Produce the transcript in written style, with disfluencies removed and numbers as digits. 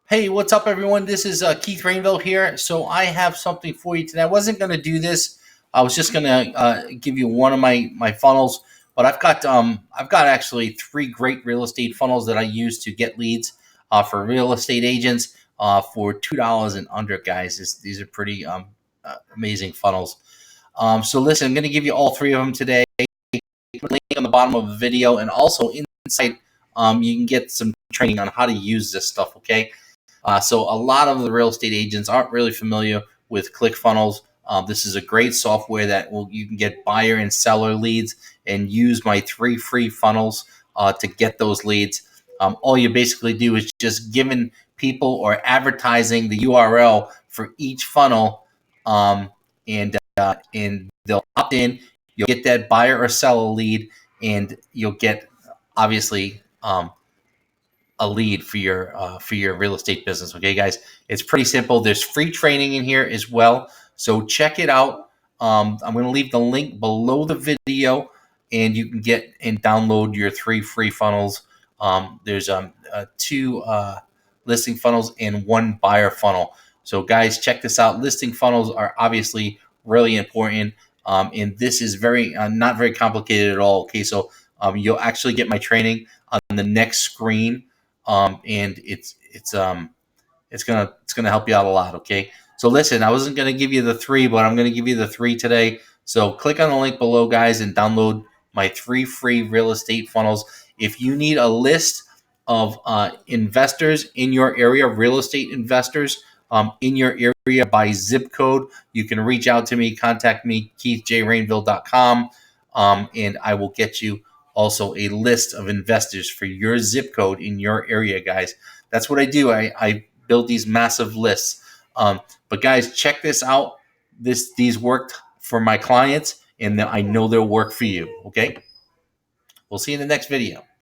Hey, what's up, everyone? This is Keith Rainville here. So I have something for you today. I wasn't going to do this. I was just going to give you one of my funnels, but I've got actually three great real estate funnels that I use to get leads for real estate agents for $2 and under, guys. These are pretty amazing funnels. So listen, I'm going to give you all three of them today. Put a link on the bottom of the video, and also inside, you can get some training on how to use this stuff. Okay. So a lot of the real estate agents aren't really familiar with Clickfunnels. This is a great software that you can get buyer and seller leads and use my three free funnels to get those leads. All you basically do is just giving people or advertising the URL for each funnel, and they'll opt in. You'll get that buyer or seller lead, and you'll get obviously a lead for your real estate business. Okay, guys, it's pretty simple. There's free training in here as well, so check it out. I'm going to leave the link below the video, and you can get and download your three free funnels. There's two listing funnels and one buyer funnel. So, guys, check this out. Listing funnels are obviously really important, and this is very not very complicated at all. Okay, so you'll actually get my training on the next screen, and it's gonna help you out a lot. Okay, so listen, I wasn't gonna give you the three, but I'm gonna give you the three today. So click on the link below, guys, and download my three free real estate funnels. If you need a list of investors in your area, real estate investors in your area by zip code, you can reach out to me, contact me, keithjrainville.com, and I will get you also a list of investors for your zip code in your area, guys. That's what I do. I build these massive lists. But guys, check this out. These worked for my clients, and I know they'll work for you. Okay, we'll see you in the next video.